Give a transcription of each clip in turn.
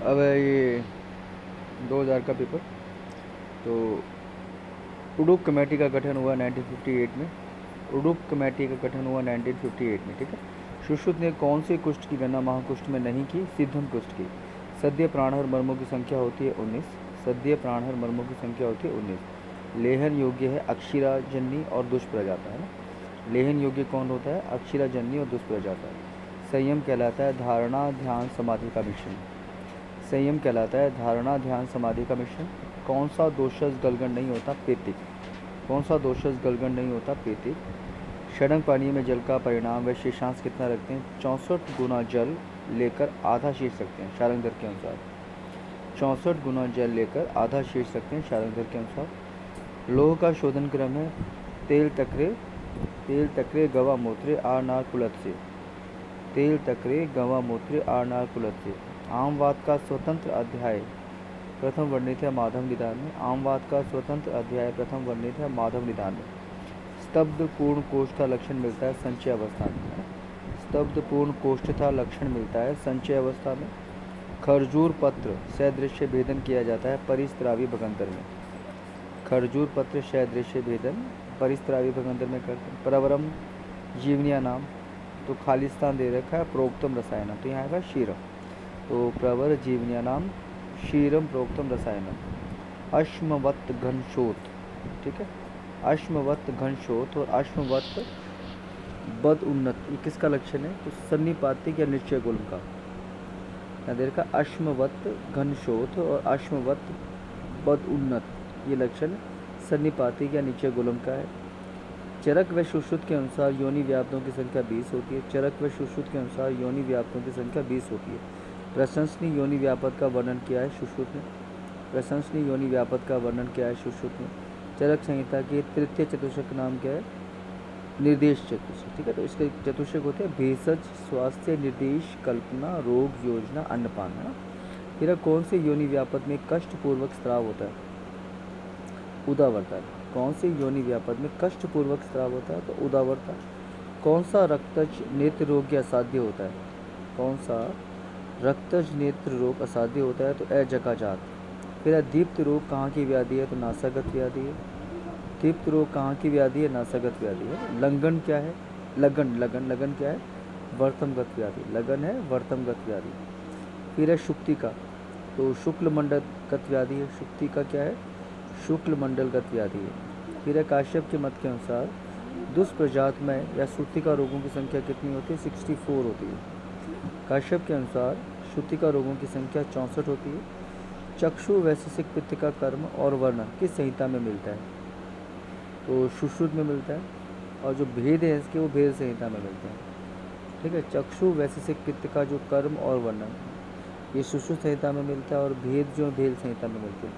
अब है ये 2000 का पेपर। तो उडुप कमेटी का गठन हुआ 1958 में। उडुप कमेटी का गठन हुआ 1958 में, ठीक है। सुश्रुत ने कौन से कुष्ठ की गणना महाकुष्ठ में नहीं की? सिद्धम कुष्ठ की। सद्य प्राणहर मर्मों की संख्या होती है 19। सद्य प्राणहर मर्मों की संख्या होती है 19। लेहन योग्य है अक्षीराजन्य और दुष्प्रजाता, है ना। लेहन योग्य कौन होता है? अक्षीराजन्य और दुष्प्रजाता। संयम कहलाता है धारणा ध्यान समाधि का मिश्रण। संयम कहलाता है धारणा ध्यान समाधि का मिश्रण। कौन सा दोषज गलगंड नहीं होता? पेतिक। कौन सा दोषज गलगंड नहीं होता? पेतिक। षडंग पानी में जल का परिणाम व शेषांश कितना रखते हैं? 64 गुना जल लेकर आधा शेष रखते हैं शारंगधर के अनुसार। 64 गुना जल लेकर आधा शेष रखते हैं शारंगधर के अनुसार। लोह का शोधन क्रम है तेल तकरे गवा मूत्रे आर नार कुलत से। तेल तकरे गवा मूत्रे आर नार कुलत से। आमवाद का स्वतंत्र अध्याय प्रथम वर्णित है माधव निदान में। आमवाद का स्वतंत्र अध्याय प्रथम वर्णित है माधव निदान में। स्तब्ध पूर्ण कोष्ठा लक्षण मिलता है संचय अवस्था में। स्तब्ध पूर्ण कोष्ठता लक्षण मिलता है संचय अवस्था में। खरजूर पत्र सदृश्य भेदन किया जाता है परिस्त्रावी भगंतर में। खरजूर पत्र सदृश्य भेदन परिस्त्रावी भगंतर में करते हैं। प्रवरम जीवनिया नाम, तो खालिस्तान दे रखा है प्रोक्तम रसायनम, तो यहाँ आएगा शीरम। तो प्रवर जीवनिया नाम शीरम प्रोक्तम रसायनम। अश्मवत घनशोथ, ठीक है। अश्मवत घनशोथ और अश्मवत बद उन्नत, ये किसका लक्षण है? तो सन्निपातिक या निश्चय गुण का। यहाँ दे रखा अश्मवत घनशोथ और अश्मवत बद उन्नत, ये लक्षण सन्निपातिक या निश्चय गुलम का है। चरक व सुश्रुत के अनुसार योनि व्याप्तों की संख्या 20 होती है। चरक व सुश्रुत के अनुसार योनि व्याप्तों की संख्या 20 होती है। प्रशंसनीय योनि व्यापक का वर्णन किया है सुश्रुत ने। प्रशंसनीय योनि व्यापक का वर्णन किया है सुश्रुत ने। चरक संहिता के तृतीय चतुष्क नाम क्या है? निर्देश चतुष्क, ठीक है। तो इसके चतुष्क होते हैं भेषज, स्वास्थ्य, निर्देश, कल्पना, रोग, योजना, अन्नपान, है ना। फिर कौन से योनि व्यापक में कष्टपूर्वक स्राव होता है? उदावरता। कौन से योनि व्यापक में कष्टपूर्वक स्राव होता है? तो उदावरता। कौन सा रक्तज नेत्र रोग असाध्य होता है? कौन सा रक्तज नेत्र रोग असाध्य होता है? तो अजगाजात। फिर दीप्त रोग कहाँ की व्याधि है? तो नासागत व्याधि है। दीप्त रोग कहाँ की व्याधि है? नासागत व्याधि है। लंगन क्या है? लगन लगन लगन क्या है? वर्तमगत व्याधि। लगन है वर्तमगत व्याधि। फिर है शुक्तिका, तो शुक्ल मंडलगत व्याधि है। शुक्तिका क्या है? शुक्ल मंडलगत व्याधि है। फिर है काश्यप के मत के अनुसार दुष्प्रजात में या श्रुतिका रोगों की संख्या कितनी होती है? 64 होती है। काश्यप के अनुसार श्रुतिका रोगों की संख्या 64 होती है। चक्षु वैशेषिक पित्त का कर्म और वर्णन किस संहिता में मिलता है? तो सुश्रुत में मिलता है। और जो भेद है इसके वो भेद संहिता में मिलते हैं, ठीक है। चक्षु वैशेषिक पित्त का जो कर्म और वर्णन ये सुश्रुत संहिता में मिलता है और भेद जो भेद संहिता में मिलते हैं।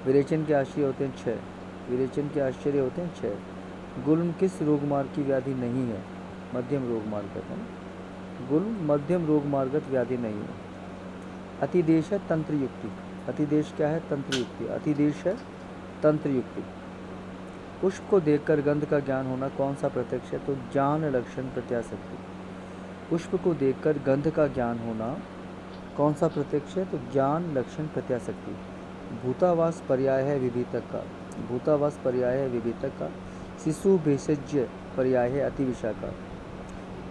विरेचन के आश्चर्य होते हैं 6। विरेचन के आश्चर्य होते हैं 6। गुल्म किस रोग मार्ग की व्याधि नहीं है? मध्यम रोग मार्गत, है ना। गुल्म मध्यम रोग मार्गत व्याधि नहीं है। अतिदेश है तंत्र युक्ति। अतिदेश क्या है? तंत्र युक्ति। अतिदेश है तंत्र युक्ति। पुष्प को देखकर गंध का ज्ञान होना कौन सा प्रत्यक्ष है? तो ज्ञान लक्षण प्रत्याशक्ति। पुष्प को देखकर गंध का ज्ञान होना कौन सा प्रत्यक्ष है? तो ज्ञान लक्षण प्रत्याशक्ति। भूतावास पर्याय है विभितक का। भूतावास पर्याय है विभितक का। शिशु भेषज्य पर्याय है अतिविषा का।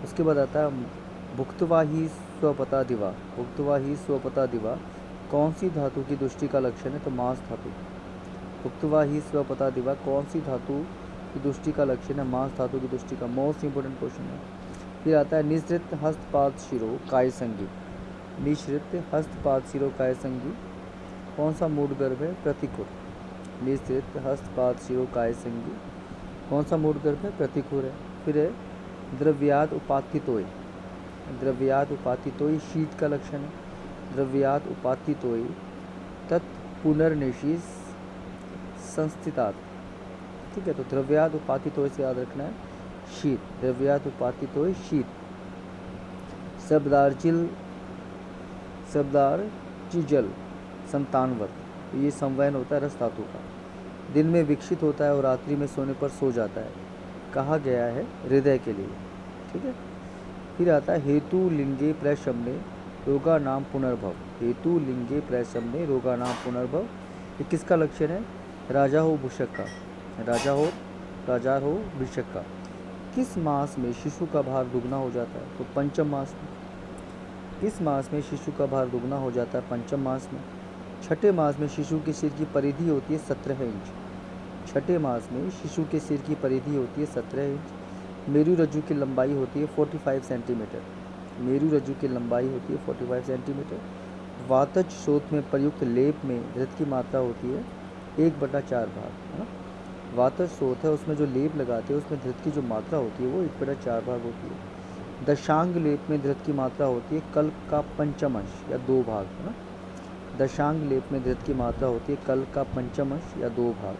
उसके बाद आता है भुक्तवा ही स्वपता दिवा। भुक्तवा ही स्वपता दिवा कौन सी धातु की दृष्टि का लक्षण है? तो मांस धातु। भुक्तवा ही स्वपता दिवा कौन सी धातु की दृष्टि का लक्षण है? मांस धातु की दृष्टि का। मोस्ट इंपोर्टेंट क्वेश्चन है। फिर आता है निश्रित हस्तपाद शिरो काय संगी। निश्रित हस्तपाद शिरो काय संगी कौन सा मूड गर्भ है? प्रतिकूल। निश्रित हस्तपाद शिरो काय संगी कौन सा मूड गर्भ है? प्रतिकूल है। फिर है द्रव्याद उपात्तितोय। द्रव्याद उपात्तितोय शीत का लक्षण है। द्रव्याद उपात्तितोय तत्पुनर्निशीस संस्थितात, ठीक है। तो द्रव्याद उपात्तितोय से याद रखना है शीत। द्रव्याद उपात्तितोय शीत। शब्दार्चिजल संतानवत, ये संवयन होता है रस धातु का। दिन में विकसित होता है और रात्रि में सोने पर सो जाता है। कहा गया है हृदय के लिए, ठीक है। फिर आता है हेतु लिंगे प्रशमने रोगानाम पुनर्भव, हेतु लिंगे प्रसमने रोगानाम पुनर्भव। ये किसका लक्षण है? राजा हो वृषक का, राजा हो वृषक का। किस मास में शिशु का भार दुगना हो जाता है? तो पंचम मास में। किस मास में शिशु का भार दुगना हो जाता है? पंचम मास में। छठे मास में शिशु के सिर की परिधि होती है 17 इंच। छठे मास में शिशु के सिर की परिधि होती है 17 इंच। मेरु रज्जु की लंबाई होती है 45 सेंटीमीटर। मेरु रज्जु की लंबाई होती है 45 सेंटीमीटर। वातज शोथ में प्रयुक्त लेप में घृत की मात्रा होती है 1/4 भाग, है ना। वातज शोथ है, उसमें जो लेप लगाते हैं उसमें घृत की जो मात्रा होती है वो 1/4 भाग होती है। दशांग लेप में घृत की मात्रा होती है कल्प का पंचम अंश या 2 भाग, है ना। दशांग लेप में घृत की मात्रा होती है कल्प का पंचम अंश या 2 भाग।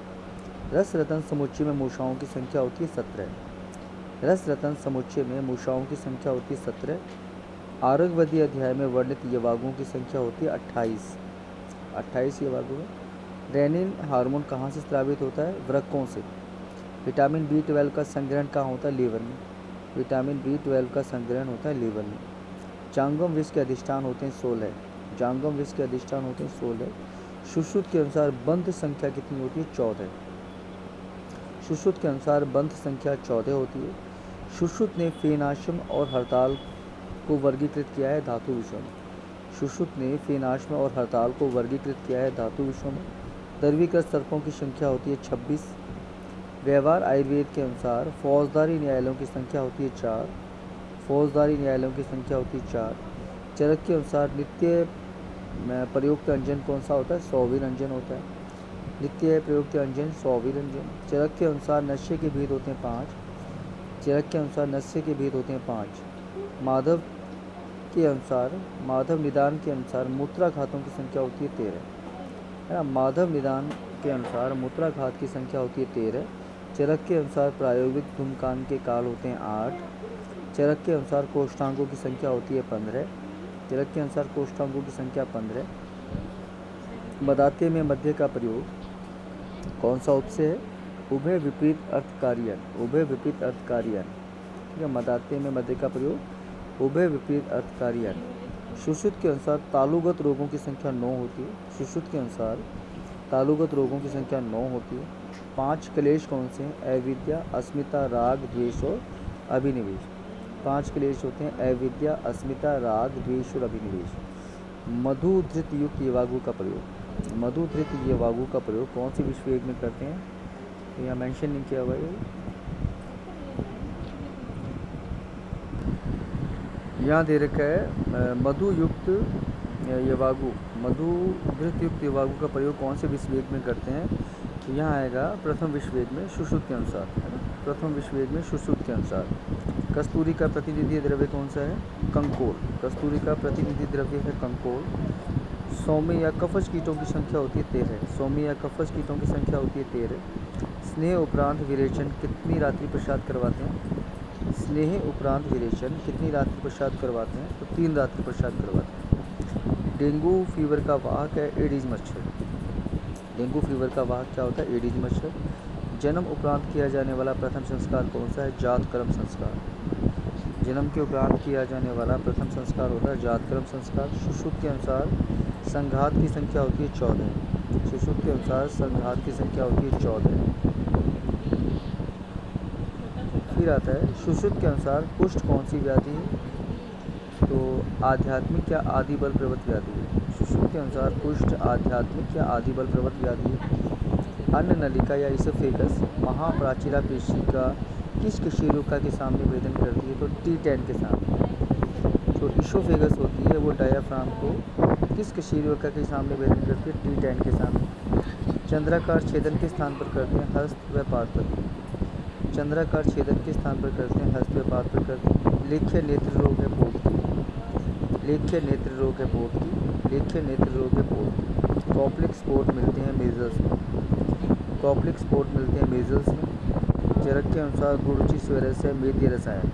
रस रतन समुच्चय में मूषाओं की संख्या होती है 17। रस रतन समुच्चय में मूषाओं की संख्या होती है 17। आर्गवदी अध्याय में वर्णित यवागुओं की संख्या होती है 28 यवागु है। रेनिन हार्मोन कहाँ से स्रावित होता है? वृक्कों से। विटामिन B12 का संग्रहण कहाँ होता है? लीवर में। विटामिन B12 का संग्रहण होता है लीवर में। जांगम विष के अधिष्ठान होते हैं 16। जांगम विष के अधिष्ठान होते हैं 16। सुश्रुत के अनुसार बंध संख्या कितनी होती है? 14। सुश्रुत के अनुसार बंध संख्या 14 होती है। सुश्रुत ने फेनाश्म और हड़ताल को वर्गीकृत किया है धातु विषयों में। सुश्रुत ने फेनाश्म और हड़ताल को वर्गीकृत किया है धातु विषयों में। द्रवीकृत सर्पों की संख्या होती है 26। व्यवहार आयुर्वेद के अनुसार फौजदारी न्यायालयों की संख्या होती है 4। फौजदारी न्यायालयों की संख्या होती है 4। चरक के अनुसार नित्य प्रयुक्त अंजन कौन सा होता है? सौवीर अंजन होता है। नित्य प्रयुक्त अंजन सौवीर अंजन। चरक के अनुसार नशे के भेद होते हैं 5। चरक के अनुसार नशे के भेद होते हैं 5। माधव के अनुसार, माधव निदान के अनुसार मूत्राघातों की संख्या होती है 13, है ना। माधव निदान के अनुसार मूत्राघात की संख्या होती है 13। चरक के अनुसार प्रायोगिक धूम्रपान के काल होते हैं 8। चरक के अनुसार कोष्ठांगों की संख्या होती है 15। चरक के अनुसार कोष्ठांगों की संख्या 15। मदाते में मध्य का प्रयोग कौन सा उपसे है? उभय विपरीत अर्थकार्यन। उभय विपरीत अर्थकार्यन, ठीक है। मदाते में मध्य का प्रयोग उभय विपरीत अर्थकार्यन। सुश्रुत के अनुसार तालुगत रोगों की संख्या 9 होती है। सुश्रुत के अनुसार तालुगत रोगों की संख्या 9 होती है। 5 क्लेश कौन से हैं? अविद्या, अस्मिता, राग, द्वेष और अभिनिवेश। 5 क्लेश होते हैं अविद्या, अस्मिता, राग, द्वेष और अभिनिवेश। मधु धृत युक्त यवागु का प्रयोग, मधु धृत यवागु का प्रयोग कौन से विश्ववेग में करते हैं? तो यहाँ मेंशन नहीं किया हुआ है। यहाँ दे रखा है मधु युक्त यवागु, मधु धृत युक्त यवागु का प्रयोग कौन से विश्ववेग में करते हैं? तो यहाँ आएगा प्रथम विश्ववेग में सुश्रुत के अनुसार, है ना। प्रथम विश्ववेग में सुश्रुत के अनुसार। कस्तूरी का प्रतिनिधि द्रव्य कौन सा है? कंकोल। कस्तूरी का प्रतिनिधि द्रव्य है कंकोल। सौम्य या कफज कीटों की संख्या होती है 13। सौम्य या कफज कीटों की संख्या होती है 13। स्नेह उपरांत विरेचन कितनी रात्रि प्रसाद करवाते हैं? स्नेह उपरांत विरेचन कितनी रात्रि प्रसाद करवाते हैं? तो 3 रात्रि प्रसाद करवाते हैं। डेंगू फीवर का वाहक है एडीज मच्छर। डेंगू फीवर का वाहक क्या होता है? एडीज मच्छर। जन्म उपरांत किया जाने वाला प्रथम संस्कार कौन सा है? जातकर्म संस्कार। जन्म के उपरांत किया जाने वाला प्रथम संस्कार होता है जातकर्म संस्कार। सुश्रुत के अनुसार संघात की संख्या होती है 14। सुश्रुत के अनुसार संघात की संख्या होती है 14। फिर आता है सुश्रुत के अनुसार कुष्ठ कौन सी व्याधि है? तो आध्यात्मिक या आदि बल प्रवृत्त व्याधि है। सुश्रुत के अनुसार कुष्ठ आध्यात्मिक या आदि बल प्रवृत्त व्याधि है। अन्न नलिका या इसोफेगस महाप्राचीरा पेशी का किस कशेरुका के सामने वेदन करती है? तो T10 के सामने। जो इसोफेगस होती है वो डायाफ्राम को किस कशेरुका के सामने वेदन करती है? T10 के सामने। चंद्राकार छेदन के स्थान पर करते हैं? हस्त व पाद पर। चंद्राकार छेदन के स्थान पर करते हैं? हस्त व पाद पर करते हैं। लेख्य नेत्र रोग है पोत की। लेख्य नेत्र रोग है पोत की। लेख्य नेत्र रोग है पोत की। कॉप्लिक स्पोर्ट मिलते हैं मेजल्स में। कॉप्लिक स्पोर्ट मिलते हैं मेजल्स में। चरक के अनुसार गुरुचि स्वरस्य मेद्य रसायन।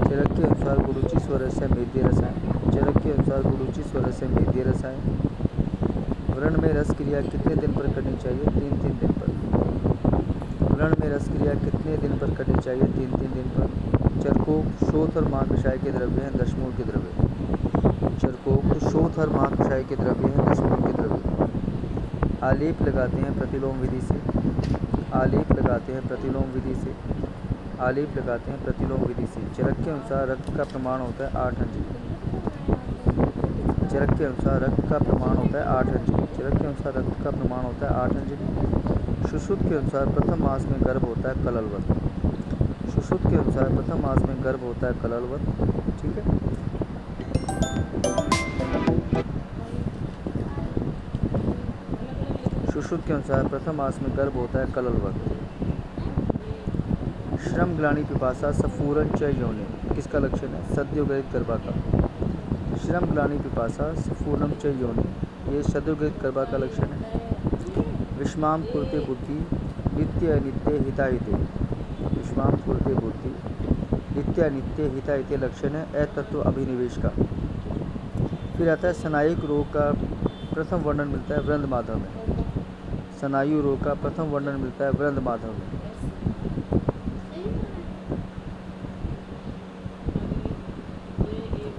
चरक के अनुसार गुरुचि स्वरस्य मेद्य रसायन। चरक के अनुसार गुरुचि स्वरस्य मेद्य रसायन। व्रण में रस क्रिया कितने दिन पर करनी चाहिए? 3-3 दिन पर। व्रण में रस क्रिया कितने दिन पर करनी चाहिए? 3-3 दिन पर। चरकों शोथ और मार्गशाय के द्रव्य हैं दशमूल के द्रव्य। लूथर महाकषाय के द्रव्य है, निष्क्रिय के द्रव्य। आलेप लगाते हैं प्रतिलोम विधि से, आलेप लगाते हैं प्रतिलोम विधि से, आलेप लगाते हैं प्रतिलोम विधि से। चरक के अनुसार रक्त का प्रमाण होता है 8 अंजलि। चरक के अनुसार रक्त का प्रमाण होता है 8 अंजलि। चरक के अनुसार रक्त का प्रमाण होता है 8 अंजलि। सुश्रुत के अनुसार प्रथम मास में गर्भ होता है कललवत। सुश्रुत के अनुसार प्रथम मास में गर्भ होता है कललवत। ठीक है। सुश्रुत के अनुसार प्रथम मास में गर्भ होता है कललवत। श्रम ग्लानि पिपासा स्फुरन च योनि किसका लक्षण है? सद्योगृहीत गर्भा का। श्रम ग्लानि पिपासा स्फुरनम च योनि, ये सद्योगृहीत गर्भा का लक्षण है। विश्वाम कुरुते बुद्धि नित्य अनित्य हिताहिते, विश्वाम कुरुते बुद्धि नित्य अनित्य हिताहिते लक्षण है अतत्व अभिनिवेश का। फिर आता है स्नायुक रोग का प्रथम वर्णन मिलता है वृंद माधव में। स्नायु रोग का प्रथम वर्णन मिलता है वृंद माधव में।